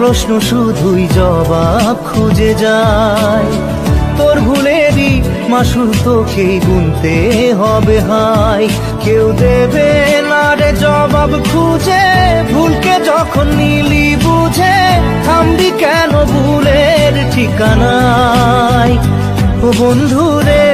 প্রশ্ন শুধুই জবাব খুঁজে যায়। তোর ভুলেরই মাসুল তোকেই গুনতে হবে হাই। কেউ দেবে না রে জবাব খুঁজে, ভুলকে যখন নিলি বুঝে থামবি কেন ভুলের ঠিকানায়। ও বন্ধু রে